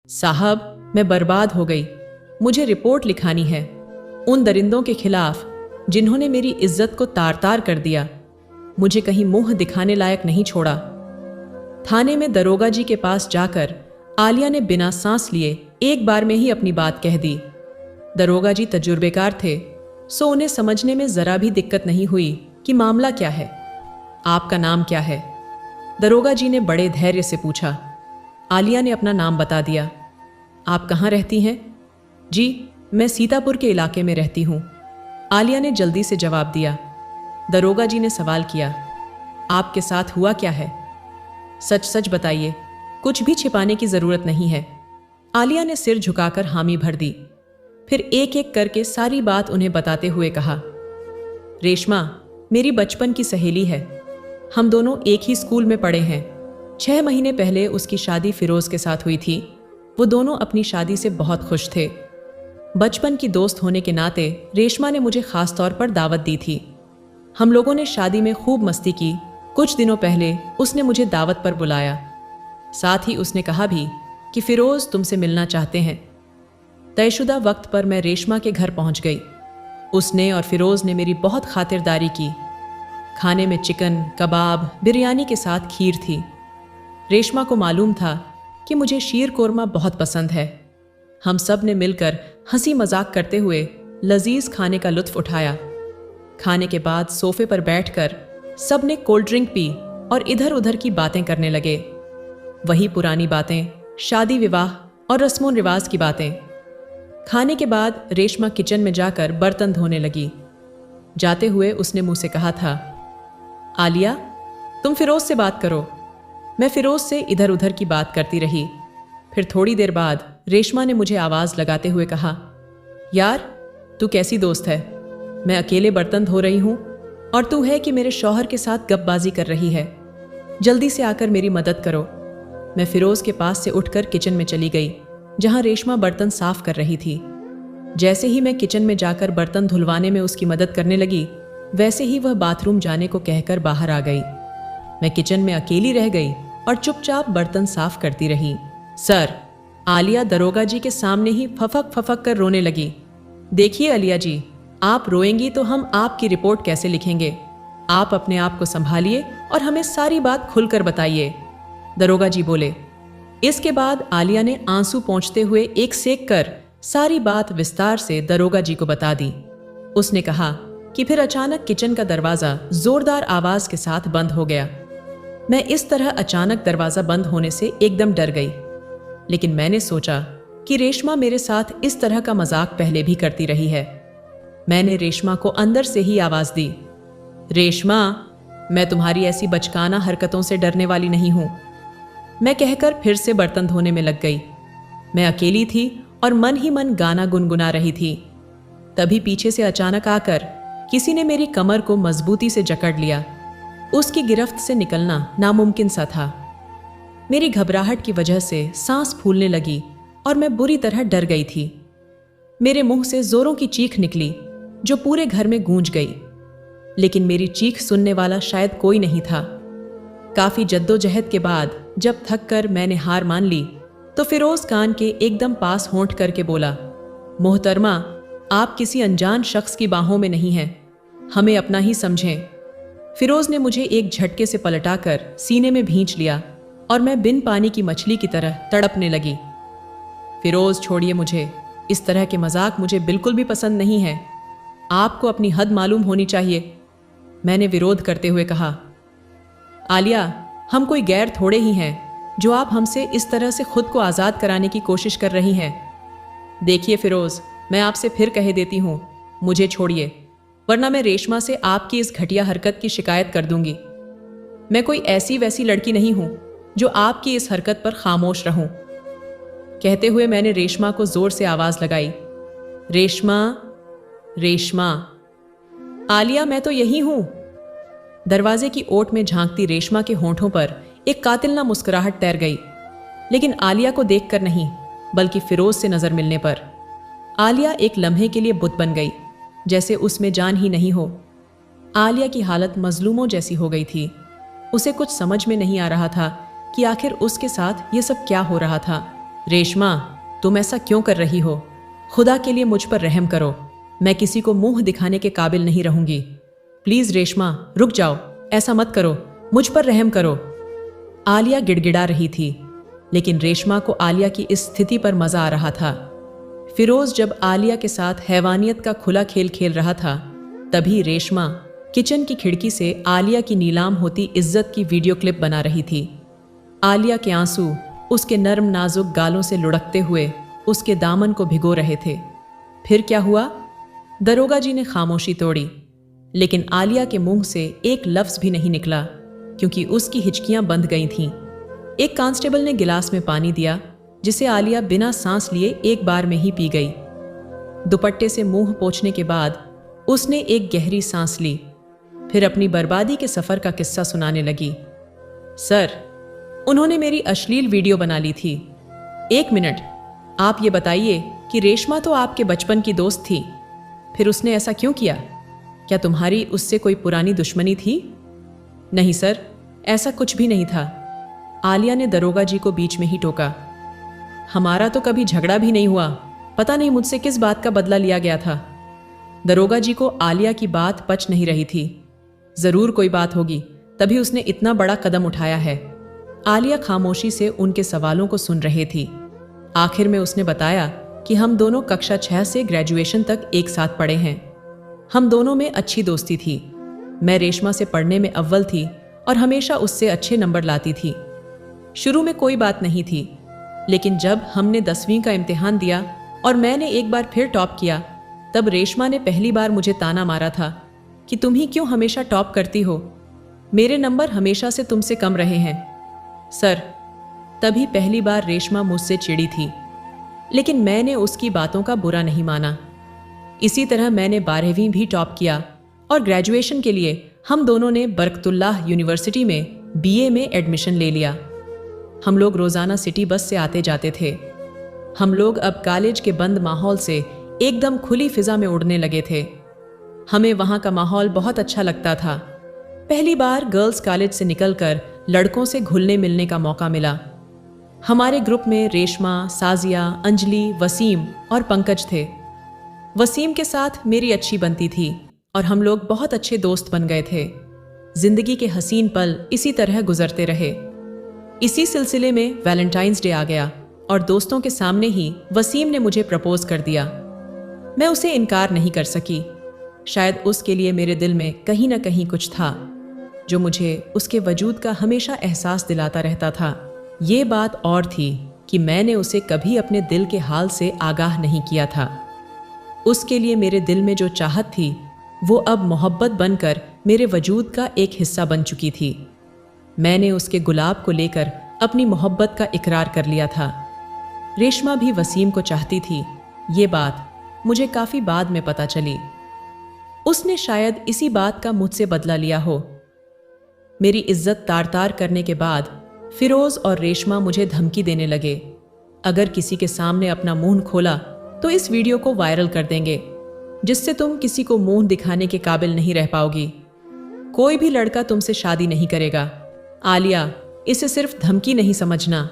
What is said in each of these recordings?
साहब, मैं बर्बाद हो गई। मुझे रिपोर्ट लिखानी है उन दरिंदों के खिलाफ जिन्होंने मेरी इज्जत को तार तार कर दिया, मुझे कहीं मुंह दिखाने लायक नहीं छोड़ा। थाने में दरोगा जी के पास जाकर आलिया ने बिना सांस लिए एक बार में ही अपनी बात कह दी। दरोगा जी तजुर्बेकार थे, सो उन्हें समझने में जरा भी दिक्कत नहीं हुई कि मामला क्या है। आपका नाम क्या है? दरोगा जी ने बड़े धैर्य से पूछा। आलिया ने अपना नाम बता दिया। आप कहाँ रहती हैं? जी, मैं सीतापुर के इलाके में रहती हूँ, आलिया ने जल्दी से जवाब दिया। दरोगा जी ने सवाल किया, आपके साथ हुआ क्या है? सच सच बताइए, कुछ भी छिपाने की जरूरत नहीं है। आलिया ने सिर झुकाकर हामी भर दी, फिर एक एक करके सारी बात उन्हें बताते हुए कहा। रेशमा मेरी बचपन की सहेली है, हम दोनों एक ही स्कूल में पढ़े हैं। 6 महीने पहले उसकी शादी फिरोज के साथ हुई थी। वो दोनों अपनी शादी से बहुत खुश थे। बचपन की दोस्त होने के नाते रेशमा ने मुझे खास तौर पर दावत दी थी। हम लोगों ने शादी में खूब मस्ती की। कुछ दिनों पहले उसने मुझे दावत पर बुलाया। साथ ही उसने कहा भी कि फिरोज तुमसे मिलना चाहते हैं। तयशुदा वक्त पर मैं रेशमा के घर पहुंच गई। उसने और फिरोज ने मेरी बहुत खातिरदारी की। खाने में चिकन, कबाब, बिरयानी के साथ खीर थी। रेशमा को मालूम था कि मुझे शीर कोरमा बहुत पसंद है। हम सब ने मिलकर हंसी मजाक करते हुए लजीज खाने का लुत्फ उठाया। खाने के बाद सोफे पर बैठकर सब ने कोल्ड ड्रिंक पी और इधर उधर की बातें करने लगे। वही पुरानी बातें, शादी विवाह और रस्मों रिवाज की बातें। खाने के बाद रेशमा किचन में जाकर बर्तन धोने लगी। जाते हुए उसने मुझसे कहा था, आलिया तुम फिरोज से बात करो। मैं फिरोज से इधर उधर की बात करती रही। फिर थोड़ी देर बाद रेशमा ने मुझे आवाज लगाते हुए कहा, यार तू कैसी दोस्त है? मैं अकेले बर्तन धो रही हूं और तू है कि मेरे शौहर के साथ गपबाजी कर रही है। जल्दी से आकर मेरी मदद करो। मैं फिरोज के पास से उठकर किचन में चली गई जहां रेशमा बर्तन साफ कर रही थी। जैसे ही मैं किचन में जाकर बर्तन धुलवाने में उसकी मदद करने लगी, वैसे ही वह बाथरूम जाने को कहकर बाहर आ गई। मैं किचन में अकेली रह गई और चुपचाप बर्तन साफ करती रही। सर, आलिया दरोगा जी के सामने ही फफक फफक कर रोने लगी। देखिए आलिया जी, आप रोएंगी तो हम आपकी रिपोर्ट कैसे लिखेंगे? आप अपने आप को संभालिए और हमें सारी बात खुलकर बताइए, दरोगा जी बोले। इसके बाद आलिया ने आंसू पोंछते हुए एक सेक कर सारी बात विस्तार से दरोगा जी को बता दी। उसने कहा कि फिर अचानक किचन का दरवाजा जोरदार आवाज के साथ बंद हो गया। मैं इस तरह अचानक दरवाजा बंद होने से एकदम डर गई, लेकिन मैंने सोचा कि रेशमा मेरे साथ इस तरह का मजाक पहले भी करती रही है। मैंने रेशमा को अंदर से ही आवाज दी, रेशमा मैं तुम्हारी ऐसी बचकाना हरकतों से डरने वाली नहीं हूं। मैं कहकर फिर से बर्तन धोने में लग गई। मैं अकेली थी और मन ही मन गाना गुनगुना रही थी। तभी पीछे से अचानक आकर किसी ने मेरी कमर को मजबूती से जकड़ लिया। उसकी गिरफ्त से निकलना नामुमकिन सा था। मेरी घबराहट की वजह से सांस फूलने लगी और मैं बुरी तरह डर गई थी। मेरे मुंह से जोरों की चीख निकली जो पूरे घर में गूंज गई, लेकिन मेरी चीख सुनने वाला शायद कोई नहीं था। काफी जद्दोजहद के बाद जब थक कर मैंने हार मान ली तो फिरोज कान के एकदम पास होंठ करके बोला, मोहतरमा आप किसी अनजान शख्स की बाहों में नहीं हैं, हमें अपना ही समझें। फिरोज ने मुझे एक झटके से पलटाकर सीने में भींच लिया और मैं बिन पानी की मछली की तरह तड़पने लगी। फिरोज छोड़िए मुझे, इस तरह के मजाक मुझे बिल्कुल भी पसंद नहीं है। आपको अपनी हद मालूम होनी चाहिए, मैंने विरोध करते हुए कहा। आलिया, हम कोई गैर थोड़े ही हैं जो आप हमसे इस तरह से खुद को आज़ाद कराने की कोशिश कर रही हैं। देखिए फिरोज, मैं आपसे फिर कह देती हूँ, मुझे छोड़िए, वरना मैं रेशमा से आपकी इस घटिया हरकत की शिकायत कर दूंगी। मैं कोई ऐसी वैसी लड़की नहीं हूं जो आपकी इस हरकत पर खामोश रहूं। कहते हुए मैंने रेशमा को जोर से आवाज लगाई, रेशमा, रेशमा। आलिया, मैं तो यही हूं। दरवाजे की ओट में झांकती रेशमा के होंठों पर एक कातिलना मुस्कुराहट तैर गई, लेकिन आलिया को देखकर नहीं, बल्कि फिरोज से नजर मिलने पर। आलिया एक लम्हे के लिए बुत बन गई, जैसे उसमें जान ही नहीं हो। आलिया की हालत मजलूमों जैसी हो गई थी। उसे कुछ समझ में नहीं आ रहा था कि आखिर उसके साथ ये सब क्या हो रहा था। रेशमा, तुम ऐसा क्यों कर रही हो? खुदा के लिए मुझ पर रहम करो। मैं किसी को मुंह दिखाने के काबिल नहीं रहूंगी। प्लीज रेशमा, रुक जाओ, ऐसा मत करो, मुझ पर रहम करो। आलिया गिड़गिड़ा रही थी, लेकिन रेशमा को आलिया की इस स्थिति पर मजा आ रहा था। फिरोज जब आलिया के साथ हैवानियत का खुला खेल खेल रहा था, तभी रेशमा किचन की खिड़की से आलिया की नीलाम होती इज्जत की वीडियो क्लिप बना रही थी। आलिया के आंसू उसके नर्म नाजुक गालों से लुढ़कते हुए उसके दामन को भिगो रहे थे। फिर क्या हुआ? दरोगा जी ने खामोशी तोड़ी, लेकिन आलिया के मुंह से एक लफ्ज भी नहीं निकला, क्योंकि उसकी हिचकियां बंध गई थीं। एक कांस्टेबल ने गिलास में पानी दिया, जिसे आलिया बिना सांस लिए एक बार में ही पी गई। दुपट्टे से मुंह पोंछने के बाद उसने एक गहरी सांस ली, फिर अपनी बर्बादी के सफर का किस्सा सुनाने लगी। सर, उन्होंने मेरी अश्लील वीडियो बना ली थी। 1 मिनट, आप ये बताइए कि रेशमा तो आपके बचपन की दोस्त थी, फिर उसने ऐसा क्यों किया? क्या तुम्हारी उससे कोई पुरानी दुश्मनी थी? नहीं सर, ऐसा कुछ भी नहीं था। आलिया ने दरोगा जी को बीच में ही टोका। हमारा तो कभी झगड़ा भी नहीं हुआ, पता नहीं मुझसे किस बात का बदला लिया गया था। दरोगा जी को आलिया की बात पच नहीं रही थी। जरूर कोई बात होगी, तभी उसने इतना बड़ा कदम उठाया है। आलिया खामोशी से उनके सवालों को सुन रही थी। आखिर में उसने बताया कि हम दोनों कक्षा 6 से ग्रेजुएशन तक एक साथ पढ़े हैं। हम दोनों में अच्छी दोस्ती थी। मैं रेशमा से पढ़ने में अव्वल थी और हमेशा उससे अच्छे नंबर लाती थी। शुरू में कोई बात नहीं थी, लेकिन जब हमने 10वीं का इम्तिहान दिया और मैंने एक बार फिर टॉप किया, तब रेशमा ने पहली बार मुझे ताना मारा था कि तुम ही क्यों हमेशा टॉप करती हो, मेरे नंबर हमेशा से तुमसे कम रहे हैं। सर, तभी पहली बार रेशमा मुझसे चिढ़ी थी, लेकिन मैंने उसकी बातों का बुरा नहीं माना। इसी तरह मैंने 12वीं भी टॉप किया और ग्रेजुएशन के लिए हम दोनों ने बरकतुल्लाह यूनिवर्सिटी में बीए में एडमिशन ले लिया। हम लोग रोज़ाना सिटी बस से आते जाते थे। हम लोग अब कॉलेज के बंद माहौल से एकदम खुली फिजा में उड़ने लगे थे। हमें वहाँ का माहौल बहुत अच्छा लगता था। पहली बार गर्ल्स कॉलेज से निकलकर लड़कों से घुलने मिलने का मौका मिला। हमारे ग्रुप में रेशमा, साजिया, अंजलि, वसीम और पंकज थे। वसीम के साथ मेरी अच्छी बनती थी और हम लोग बहुत अच्छे दोस्त बन गए थे। जिंदगी के हसीन पल इसी तरह गुजरते रहे। इसी सिलसिले में वैलेंटाइंस डे आ गया और दोस्तों के सामने ही वसीम ने मुझे प्रपोज कर दिया। मैं उसे इनकार नहीं कर सकी। शायद उसके लिए मेरे दिल में कहीं ना कहीं कुछ था जो मुझे उसके वजूद का हमेशा एहसास दिलाता रहता था। ये बात और थी कि मैंने उसे कभी अपने दिल के हाल से आगाह नहीं किया था। उसके लिए मेरे दिल में जो चाहत थी वो अब मोहब्बत बनकर मेरे वजूद का एक हिस्सा बन चुकी थी। मैंने उसके गुलाब को लेकर अपनी मोहब्बत का इकरार कर लिया था। रेशमा भी वसीम को चाहती थी। ये बात मुझे काफ़ी बाद में पता चली। उसने शायद इसी बात का मुझसे बदला लिया हो। मेरी इज्जत तार तार करने के बाद फिरोज और रेशमा मुझे धमकी देने लगे, अगर किसी के सामने अपना मुंह खोला तो इस वीडियो को वायरल कर देंगे, जिससे तुम किसी को मुंह दिखाने के काबिल नहीं रह पाओगी। कोई भी लड़का तुमसे शादी नहीं करेगा। आलिया, इसे सिर्फ धमकी नहीं समझना।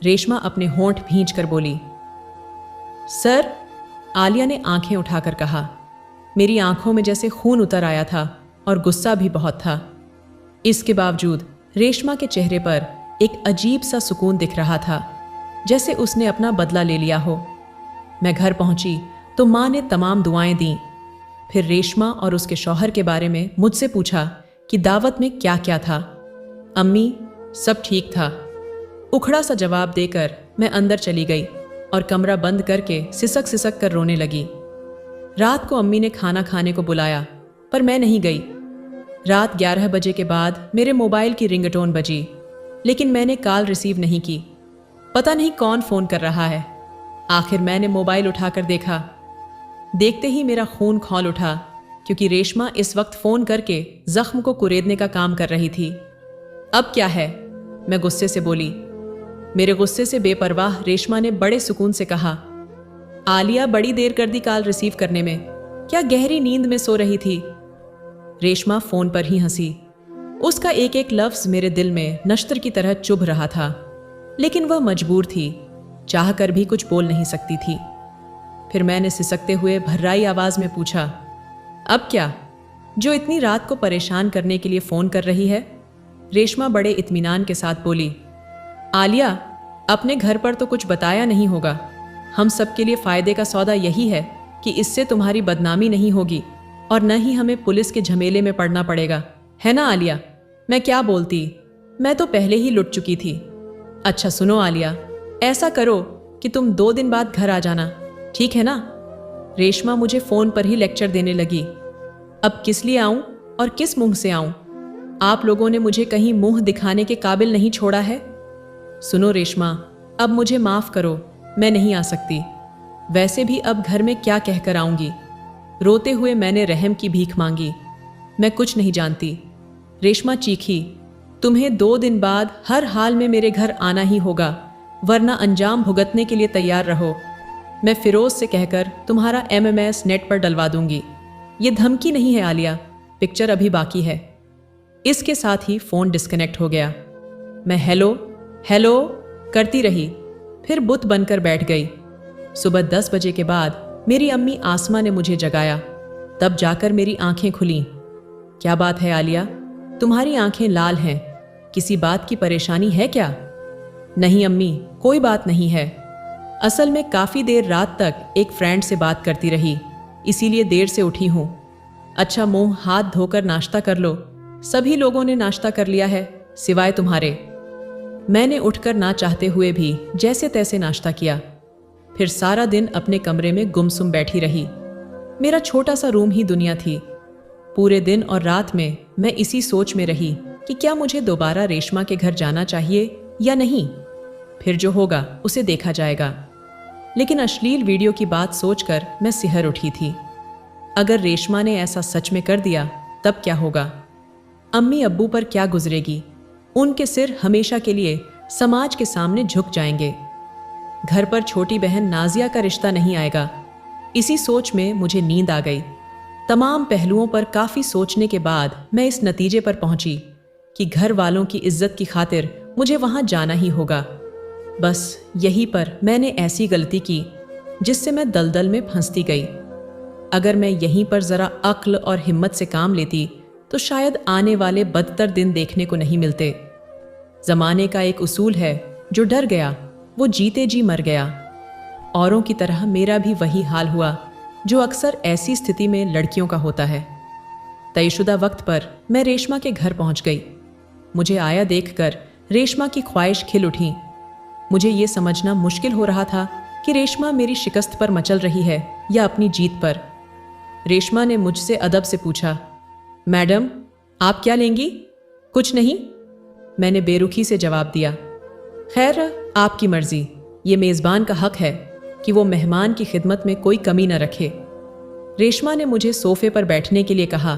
रेशमा अपने होंठ भींच कर बोली। सर, आलिया ने आंखें उठाकर कहा। मेरी आंखों में जैसे खून उतर आया था और गुस्सा भी बहुत था। इसके बावजूद रेशमा के चेहरे पर एक अजीब सा सुकून दिख रहा था, जैसे उसने अपना बदला ले लिया हो। मैं घर पहुंची तो माँ ने तमाम दुआएं दी। फिर रेशमा और उसके शौहर के बारे में मुझसे पूछा कि दावत में क्या क्या था। अम्मी, सब ठीक था। उखड़ा सा जवाब देकर मैं अंदर चली गई और कमरा बंद करके सिसक सिसक कर रोने लगी। रात को अम्मी ने खाना खाने को बुलाया, पर मैं नहीं गई। रात 11 बजे के बाद मेरे मोबाइल की रिंगटोन बजी, लेकिन मैंने कॉल रिसीव नहीं की। पता नहीं कौन फ़ोन कर रहा है। आखिर मैंने मोबाइल उठाकर देखा। देखते ही मेरा खून खौल उठा, क्योंकि रेशमा इस वक्त फ़ोन करके ज़ख्म को कुरेदने का काम कर रही थी। अब क्या है? मैं गुस्से से बोली। मेरे गुस्से से बेपरवाह रेशमा ने बड़े सुकून से कहा, आलिया, बड़ी देर कर दी कॉल रिसीव करने में, क्या गहरी नींद में सो रही थी? रेशमा फ़ोन पर ही हंसी। उसका एक एक लफ्ज़ मेरे दिल में नश्तर की तरह चुभ रहा था, लेकिन वह मजबूर थी। चाह कर भी कुछ बोल नहीं सकती थी। फिर मैंने सिसकते हुए भर्राई आवाज में पूछा, अब क्या? जो इतनी रात को परेशान करने के लिए फोन कर रही है? रेशमा बड़े इत्मीनान के साथ बोली, आलिया, अपने घर पर तो कुछ बताया नहीं होगा। हम सबके लिए फायदे का सौदा यही है कि इससे तुम्हारी बदनामी नहीं होगी और न ही हमें पुलिस के झमेले में पड़ना पड़ेगा, है ना आलिया? मैं क्या बोलती, मैं तो पहले ही लुट चुकी थी। अच्छा सुनो आलिया, ऐसा करो कि तुम 2 दिन बाद घर आ जाना, ठीक है ना? रेशमा मुझे फोन पर ही लेक्चर देने लगी। अब किस लिए आऊं और किस मुंह से आऊं? आप लोगों ने मुझे कहीं मुंह दिखाने के काबिल नहीं छोड़ा है। सुनो रेशमा, अब मुझे माफ करो, मैं नहीं आ सकती। वैसे भी अब घर में क्या कहकर आऊंगी? रोते हुए मैंने रहम की भीख मांगी। मैं कुछ नहीं जानती। रेशमा चीखी, तुम्हें 2 दिन बाद हर हाल में मेरे घर आना ही होगा, वरना अंजाम भुगतने के लिए तैयार रहो। मैं फिरोज से कहकर तुम्हारा MMS नेट पर डलवा दूंगी। ये धमकी नहीं है आलिया, पिक्चर अभी बाकी है। इसके साथ ही फोन डिस्कनेक्ट हो गया। मैं हेलो हेलो करती रही, फिर बुत बनकर बैठ गई। सुबह 10 बजे के बाद मेरी अम्मी आसमा ने मुझे जगाया, तब जाकर मेरी आंखें खुलीं। क्या बात है आलिया, तुम्हारी आंखें लाल हैं, किसी बात की परेशानी है क्या? नहीं अम्मी, कोई बात नहीं है। असल में काफी देर रात तक एक फ्रेंड से बात करती रही, इसीलिए देर से उठी हूं। अच्छा मुंह हाथ धोकर नाश्ता कर लो, सभी लोगों ने नाश्ता कर लिया है सिवाय तुम्हारे। मैंने उठकर ना चाहते हुए भी जैसे तैसे नाश्ता किया। फिर सारा दिन अपने कमरे में गुमसुम बैठी रही। मेरा छोटा सा रूम ही दुनिया थी। पूरे दिन और रात में मैं इसी सोच में रही कि क्या मुझे दोबारा रेशमा के घर जाना चाहिए या नहीं। फिर जो होगा उसे देखा जाएगा। लेकिन अश्लील वीडियो की बात सोचकर मैं सिहर उठी थी। अगर रेशमा ने ऐसा सच में कर दिया तब क्या होगा? अम्मी अब्बू पर क्या गुजरेगी? उनके सिर हमेशा के लिए समाज के सामने झुक जाएंगे। घर पर छोटी बहन नाजिया का रिश्ता नहीं आएगा। इसी सोच में मुझे नींद आ गई। तमाम पहलुओं पर काफी सोचने के बाद मैं इस नतीजे पर पहुंची कि घर वालों की इज्जत की खातिर मुझे वहां जाना ही होगा। बस यहीं पर मैंने ऐसी गलती की जिससे मैं दलदल में फंसती गई। अगर मैं यहीं पर जरा अक्ल और हिम्मत से काम लेती तो शायद आने वाले बदतर दिन देखने को नहीं मिलते। जमाने का एक उसूल है, जो डर गया वो जीते जी मर गया। औरों की तरह मेरा भी वही हाल हुआ जो अक्सर ऐसी स्थिति में लड़कियों का होता है। तयशुदा वक्त पर मैं रेशमा के घर पहुंच गई। मुझे आया देखकर रेशमा की ख्वाहिश खिल उठी। मुझे ये समझना मुश्किल हो रहा था कि रेशमा मेरी शिकस्त पर मचल रही है या अपनी जीत पर। रेशमा ने मुझसे अदब से पूछा, मैडम आप क्या लेंगी? कुछ नहीं, मैंने बेरुखी से जवाब दिया। खैर आपकी मर्जी, ये मेज़बान का हक है कि वो मेहमान की खिदमत में कोई कमी न रखे। रेशमा ने मुझे सोफे पर बैठने के लिए कहा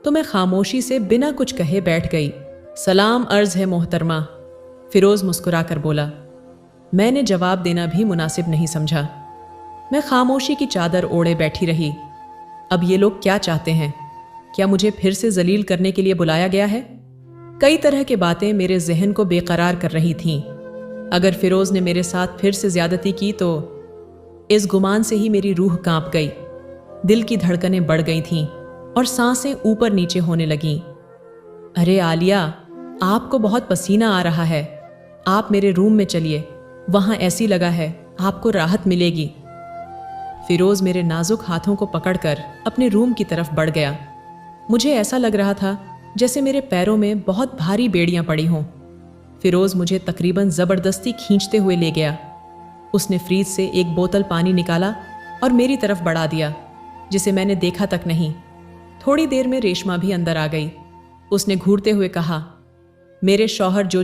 तो मैं खामोशी से बिना कुछ कहे बैठ गई। सलाम अर्ज है मोहतरमा, फिरोज मुस्कुराकर बोला। मैंने जवाब देना भी मुनासिब नहीं समझा। मैं खामोशी की चादर ओढ़े बैठी रही। अब ये लोग क्या चाहते हैं? क्या मुझे फिर से जलील करने के लिए बुलाया गया है? कई तरह की बातें मेरे जहन को बेकरार कर रही थीं। अगर फिरोज ने मेरे साथ फिर से ज्यादती की तो इस गुमान से ही मेरी रूह कांप गई। दिल की धड़कनें बढ़ गई थीं और सांसें ऊपर नीचे होने लगीं। अरे आलिया, आपको बहुत पसीना आ रहा है, आप मेरे रूम में चलिए, वहां ऐसी लगा है, आपको राहत मिलेगी। फिरोज मेरे नाजुक हाथों को पकड़कर अपने रूम की तरफ बढ़ गया। मुझे ऐसा लग रहा था जैसे मेरे पैरों में बहुत भारी बेड़ियां पड़ी हों। फिरोज मुझे तकरीबन जबरदस्ती खींचते हुए ले गया। उसने फ्रीज से एक बोतल पानी निकाला और मेरी तरफ बढ़ा दिया, जिसे मैंने देखा तक नहीं। थोड़ी देर में रेशमा भी अंदर आ गई। उसने घूरते हुए कहा, मेरे शौहर जो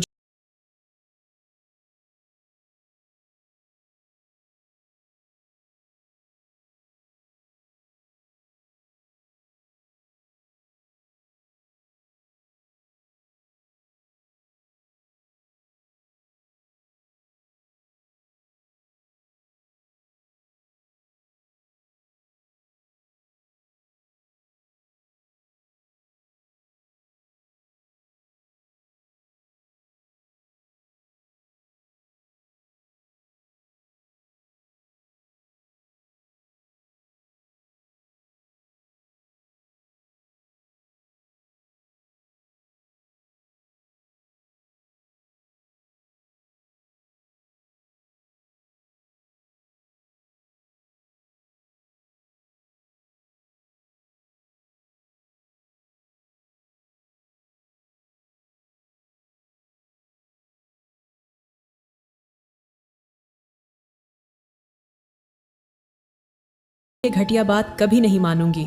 ये घटिया बात कभी नहीं मानूंगी।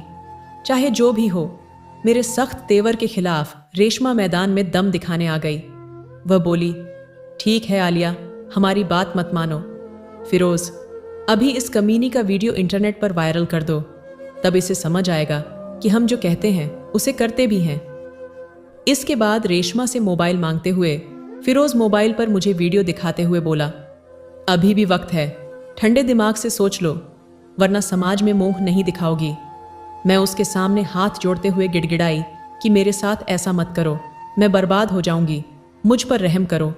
चाहे जो भी हो। मेरे सख्त तेवर के खिलाफ रेशमा मैदान में दम दिखाने आ गई। वह बोली, ठीक है आलिया, हमारी बात मत मानो। फिरोज, अभी इस कमीनी का वीडियो इंटरनेट पर वायरल कर दो, तब इसे समझ आएगा कि हम जो कहते हैं उसे करते भी हैं। इसके बाद रेशमा से मोबाइल मांगते हुए फिरोज मोबाइल पर मुझे वीडियो दिखाते हुए बोला, अभी भी वक्त है, ठंडे दिमाग से सोच लो, वरना समाज में मोह नहीं दिखाओगी। मैं उसके सामने हाथ जोड़ते हुए गिड़गिड़ाई कि मेरे साथ ऐसा मत करो, मैं बर्बाद हो जाऊंगी, मुझ पर रहम करो।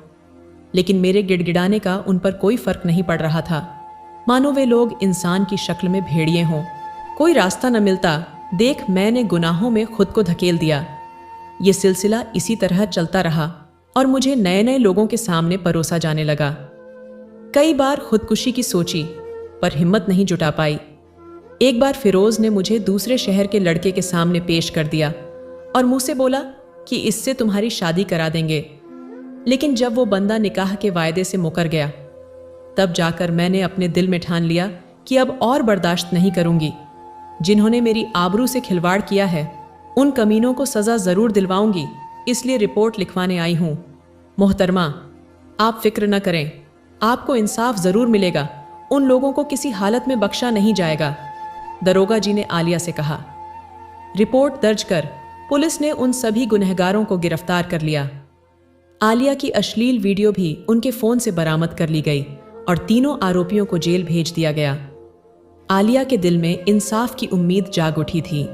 लेकिन मेरे गिड़गिड़ाने का उन पर कोई फर्क नहीं पड़ रहा था, मानो वे लोग इंसान की शक्ल में भेड़िए हों। कोई रास्ता न मिलता देख मैंने गुनाहों में खुद को धकेल दिया। ये सिलसिला इसी तरह चलता रहा और मुझे नए नए लोगों के सामने परोसा जाने लगा। कई बार खुदकुशी की सोची, पर हिम्मत नहीं जुटा पाई। एक बार फिरोज ने मुझे दूसरे शहर के लड़के के सामने पेश कर दिया और मुंह से बोला कि इससे तुम्हारी शादी करा देंगे। लेकिन जब वो बंदा निकाह के वायदे से मुकर गया, तब जाकर मैंने अपने दिल में ठान लिया कि अब और बर्दाश्त नहीं करूंगी। जिन्होंने मेरी आबरू से खिलवाड़ किया है, उन कमीनों को सजा जरूर दिलवाऊंगी, इसलिए रिपोर्ट लिखवाने आई हूं। मोहतरमा, आप फिक्र न करें, आपको इंसाफ जरूर मिलेगा, उन लोगों को किसी हालत में बख्शा नहीं जाएगा, दरोगा जी ने आलिया से कहा। रिपोर्ट दर्ज कर पुलिस ने उन सभी गुनहगारों को गिरफ्तार कर लिया। आलिया की अश्लील वीडियो भी उनके फोन से बरामद कर ली गई और तीनों आरोपियों को जेल भेज दिया गया। आलिया के दिल में इंसाफ की उम्मीद जाग उठी थी।